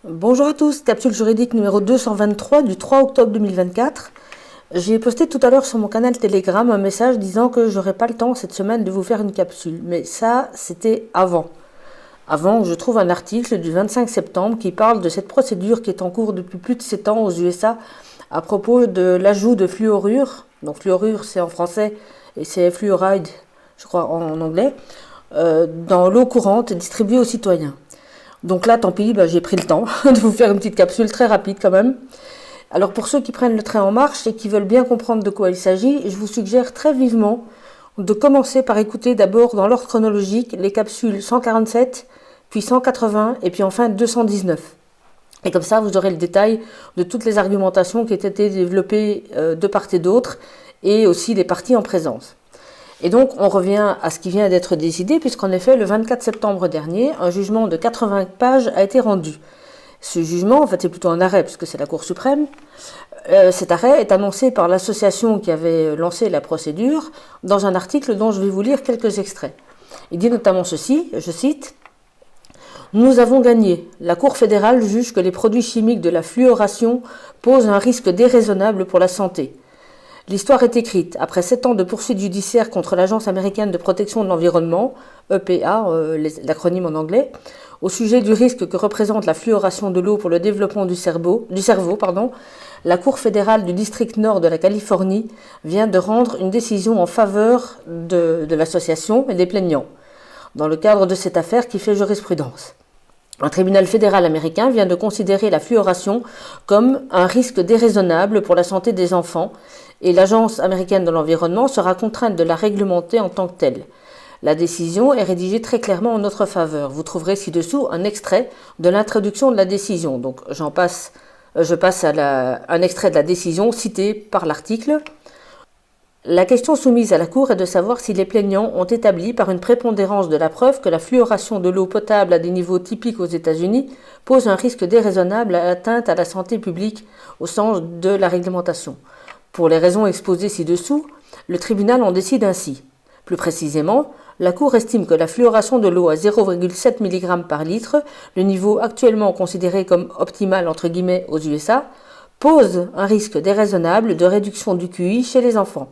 Bonjour à tous, capsule juridique numéro 223 du 3 octobre 2024. J'ai posté tout à l'heure sur mon canal Telegram un message disant que j'aurais pas le temps cette semaine de vous faire une capsule. Mais ça, c'était avant. Avant, je trouve un article du 25 septembre qui parle de cette procédure qui est en cours depuis plus de 7 ans aux USA à propos de l'ajout de fluorure. Donc fluorure, c'est en français et c'est fluoride, je crois, en anglais, dans l'eau courante distribuée aux citoyens. Donc là, tant pis, j'ai pris le temps de vous faire une petite capsule très rapide quand même. Alors pour ceux qui prennent le train en marche et qui veulent bien comprendre de quoi il s'agit, je vous suggère très vivement de commencer par écouter d'abord dans l'ordre chronologique les capsules 147, puis 180 et puis enfin 219. Et comme ça, vous aurez le détail de toutes les argumentations qui ont été développées de part et d'autre et aussi les parties en présence. Et donc, on revient à ce qui vient d'être décidé, puisqu'en effet, le 24 septembre dernier, un jugement de 80 pages a été rendu. Ce jugement, en fait, c'est plutôt un arrêt, puisque c'est la Cour suprême. Cet arrêt est annoncé par l'association qui avait lancé la procédure dans un article dont je vais vous lire quelques extraits. Il dit notamment ceci, je cite, « Nous avons gagné. La Cour fédérale juge que les produits chimiques de la fluoration posent un risque déraisonnable pour la santé. L'histoire est écrite. Après 7 ans de poursuites judiciaires contre l'Agence américaine de protection de l'environnement, EPA, l'acronyme en anglais, au sujet du risque que représente la fluoration de l'eau pour le développement du cerveau, la Cour fédérale du district nord de la Californie vient de rendre une décision en faveur de l'association et des plaignants, dans le cadre de cette affaire qui fait jurisprudence. Un tribunal fédéral américain vient de considérer la fluoration comme un risque déraisonnable pour la santé des enfants et l'Agence américaine de l'environnement sera contrainte de la réglementer en tant que telle. La décision est rédigée très clairement en notre faveur. Vous trouverez ci-dessous un extrait de l'introduction de la décision. Donc je passe à un extrait de la décision cité par l'article. La question soumise à la Cour est de savoir si les plaignants ont établi par une prépondérance de la preuve que la fluoration de l'eau potable à des niveaux typiques aux États-Unis pose un risque déraisonnable à l'atteinte à la santé publique au sens de la réglementation. Pour les raisons exposées ci-dessous, le tribunal en décide ainsi. Plus précisément, la Cour estime que la fluoration de l'eau à 0,7 mg par litre, le niveau actuellement considéré comme optimal entre guillemets aux USA, pose un risque déraisonnable de réduction du QI chez les enfants.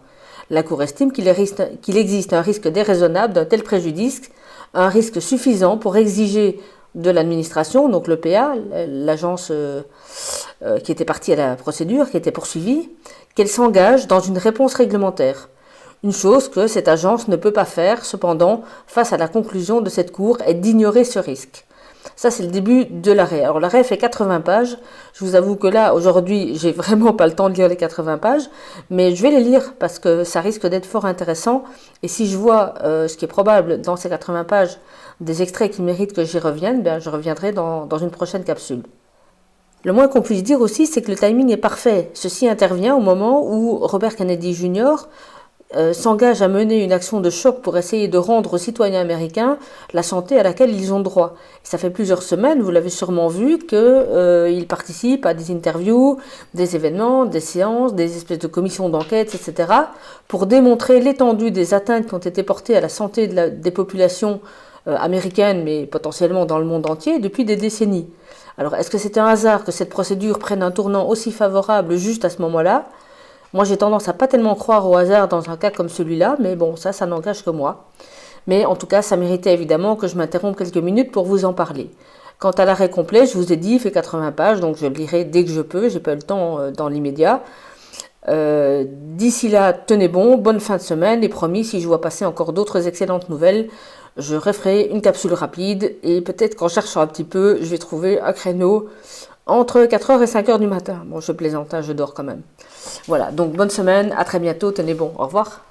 La Cour estime qu'il existe un risque déraisonnable d'un tel préjudice, un risque suffisant pour exiger de l'administration, donc l'EPA, l'agence qui était partie à la procédure, qui était poursuivie, qu'elle s'engage dans une réponse réglementaire. Une chose que cette agence ne peut pas faire, cependant, face à la conclusion de cette Cour, est d'ignorer ce risque. Ça, c'est le début de l'arrêt. Alors, l'arrêt fait 80 pages. Je vous avoue que là, aujourd'hui, j'ai vraiment pas le temps de lire les 80 pages, mais je vais les lire parce que ça risque d'être fort intéressant. Et si je vois ce qui est probable dans ces 80 pages, des extraits qui méritent que j'y revienne, je reviendrai dans une prochaine capsule. Le moins qu'on puisse dire aussi, c'est que le timing est parfait. Ceci intervient au moment où Robert Kennedy Jr. S'engage à mener une action de choc pour essayer de rendre aux citoyens américains la santé à laquelle ils ont droit. Ça fait plusieurs semaines, vous l'avez sûrement vu, qu'il participe à des interviews, des événements, des séances, des espèces de commissions d'enquête, etc., pour démontrer l'étendue des atteintes qui ont été portées à la santé des populations américaines, mais potentiellement dans le monde entier, depuis des décennies. Alors, est-ce que c'est un hasard que cette procédure prenne un tournant aussi favorable juste à ce moment-là ? Moi, j'ai tendance à pas tellement croire au hasard dans un cas comme celui-là, mais bon, ça n'engage que moi. Mais en tout cas, ça méritait évidemment que je m'interrompe quelques minutes pour vous en parler. Quant à l'arrêt complet, je vous ai dit, il fait 80 pages, donc je le lirai dès que je peux, j'ai pas eu le temps dans l'immédiat. D'ici là, tenez bon, bonne fin de semaine, et promis, si je vois passer encore d'autres excellentes nouvelles, je referai une capsule rapide, et peut-être qu'en cherchant un petit peu, je vais trouver un créneau entre 4h et 5h du matin. Bon, je plaisante, je dors quand même. Voilà, donc bonne semaine, à très bientôt, tenez bon, au revoir.